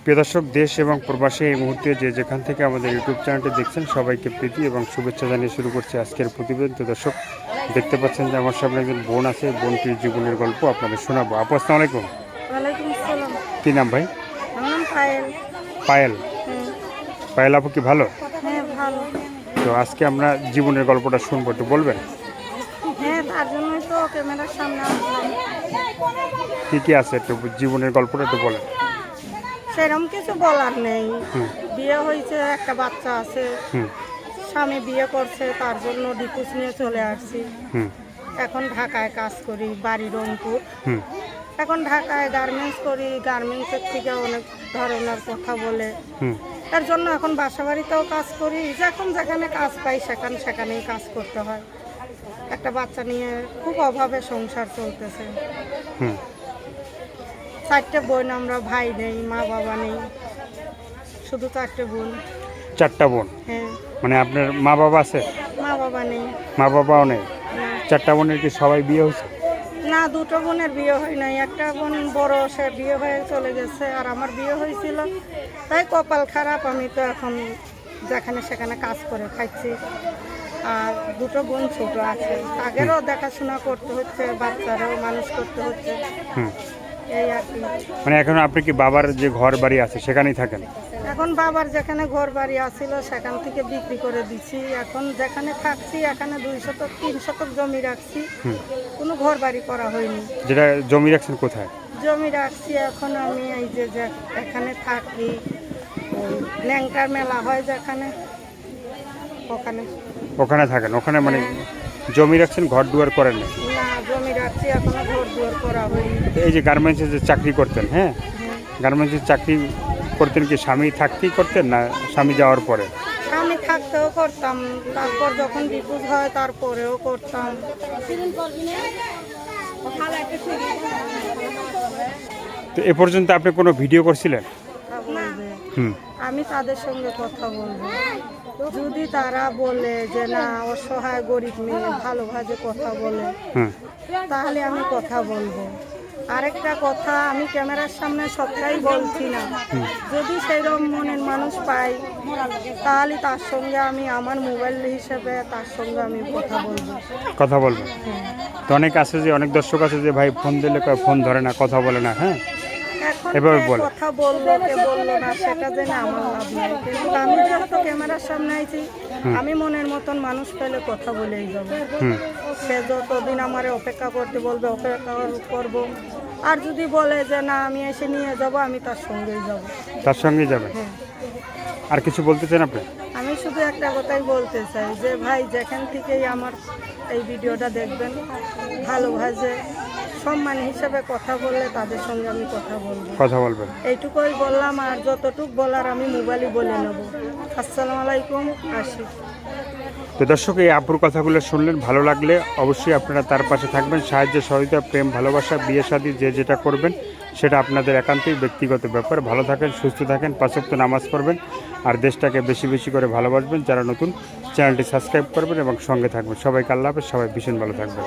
প্রিয় দর্শক, দেশ এবং প্রবাসী এই মুহূর্তে যে যেখান থেকে আমাদের ইউটিউব চ্যানেলটি দেখছেন সবাইকে প্রীতি এবং শুভেচ্ছা জানিয়ে শুরু করছি আজকের প্রতিবেদন। তো দর্শক, দেখতে পাচ্ছেন যে আমার সামনে একজন বোন আছে, বোনটির জীবনের গল্প আপনাদের শোনাবো। আপু, আসসালামু আলাইকুম। ওয়ালাইকুম আসসালাম। কী নাম ভাই? আমার নাম পায়েল। পায়েল। পায়েল আপু কি ভালো? হ্যাঁ, ভালো। তো আজকে আমরা জীবনের গল্পটা শুনবো, একটু বলবেন? হ্যাঁ, তার জন্যই তো ক্যামেরার সামনে আসলাম। কী কী আছে একটু জীবনের গল্পটা একটু বলেন। সেরকম কিছু বলার নেই। বিয়ে হয়েছে, একটা বাচ্চা আছে। স্বামী বিয়ে করছে, তার জন্য ডিভোর্স নিয়ে চলে আসছি। এখন ঢাকায় কাজ করি, বাড়ি রংপুর। এখন ঢাকায় গার্মেন্টস করি, গার্মেন্টসের থেকে অনেক ধরনের কথা বলে। তার জন্য এখন বাসা বাড়িতেও কাজ করি, যখন যেখানে কাজ পাই সেখানেই কাজ করতে হয়। একটা বাচ্চা নিয়ে খুব অভাবে সংসার চলতেছে। 4টে বোন আমরা, ভাই নেই, মা বাবা নেই, শুধু 4টে বোন। 4টা বোন? হ্যাঁ। মানে আপনার মা বাবা আছে? মা বাবা নেই। মা বাবাও নেই? না। 4টা বোনের কি সবাই বিয়ে হয়েছে? না, 2টো বোনের বিয়ে হয় নাই। একটা বোন বড়, সে বিয়ে হয়ে চলে গেছে, আর আমার বিয়ে হয়েছিল। তাই কপাল খারাপ, আমি তো এখন যেখানে সেখানে কাজ করে খাচ্ছি। আর 2টো বোন ছোট আছে, তাদেরও দেখাশোনা করতে হচ্ছে, বাচ্চারাও মানুষ করতে হচ্ছে। এই আর কি। মানে এখন আপনি কি বাবার যে ঘর বাড়ি আছে সেখানেই থাকেন? এখন বাবার যেখানে ঘর বাড়ি আছিল সেখান থেকে বিক্রি করে দিচ্ছি। এখন যেখানে থাকছি এখানে 2 শতক 3 শতক জমি রাখছি। কোনো ঘর বাড়ি করা হয়নি। যেটা জমি রাখছেন কোথায়? জমি রাখছি এখন আমি এই যে এখানে থাকি, ল্যাংটার মেলা হয় যেখানে, ওখানে থাকেন? ওখানে মানে জমি রাখছেন, ঘর দুয়ার করেন না? না, জমি রাখছি, এখনো ঘর দুয়ার করা হয়নি। এই যে গার্মেন্টসে যে চাকরি করতেন, হ্যাঁ, গার্মেন্টসে চাকরি করতেন কি স্বামী থাকতেই করতেন না স্বামী যাওয়ার পরে? স্বামী থাকতেও করতাম, তারপর যখন ডিভোর্স হয় তারপরেও করতাম। তো এ পর্যন্ত আপনি কোনো ভিডিও করছিলেন? আমি তাদের সঙ্গে কথা বলবো, যদি তারা বলে যে না অসহায় গরিব মেয়ে ভালোভাবে কথা বলে, তাহলে আমি কথা বলবো। আরেকটা কথা, আমি ক্যামেরার সামনে সবটাই বলছি না, যদি সেইরকম মনের মানুষ পাই তাহলে তার সঙ্গে আমি আমার মোবাইল হিসেবে তার সঙ্গে আমি কথা বলবো। তো অনেক আছে যে, অনেক দর্শক আছে যে ভাই ফোন দিলে ফোন ধরে না, কথা বলে না। হ্যাঁ, এখন এভাবে বলে কথা বললো কে বললো না সেটা জেনে আমার লাভ নেই, কিন্তু আমি যেহেতু ক্যামেরার সামনে আইছি, আমি মনের মতন মানুষ পেলে কথা বলেই যাবো। সে যতদিন আমার অপেক্ষা করতে বলবে অপেক্ষা করবো, আর যদি বলে যে না আমি এসে নিয়ে যাব, আমি তার সঙ্গেই যাব। তার সঙ্গেই যাবেন? আর কিছু বলতে চান আপনি? আমি শুধু একটা কথাই বলতে চাই যে ভাই, যেখান থেকেই আমার এই ভিডিওটা দেখবেন, ভালোভাবে সম্মান হিসেবে কথা বললে তাদের সঙ্গে আমি কথা বলবেন। এইটুকুই বললাম, আর যতটুক বলার আমি মোবাইলে বলে নেব। আসসালামু আলাইকুম। আসি। তো দর্শক, এই আপুর কথাগুলো শুনলেন, ভালো লাগলে অবশ্যই আপনারা তার পাশে থাকবেন। সাহায্য, সহযোগিতা, প্রেম, ভালোবাসা, বিয়ে শাদী যে যেটা করবেন সেটা আপনাদের একান্তই ব্যক্তিগত ব্যাপার। ভালো থাকেন, সুস্থ থাকেন, 5 ওয়াক্ত নামাজ পড়বেন, আর দেশটাকে বেশি বেশি করে ভালোবাসবেন। যারা নতুন, চ্যানেলটি সাবস্ক্রাইব করবেন এবং সঙ্গে থাকবেন। সবাইকে আল্লাহ হাফেজ, সবাই ভীষণ ভালো থাকবেন।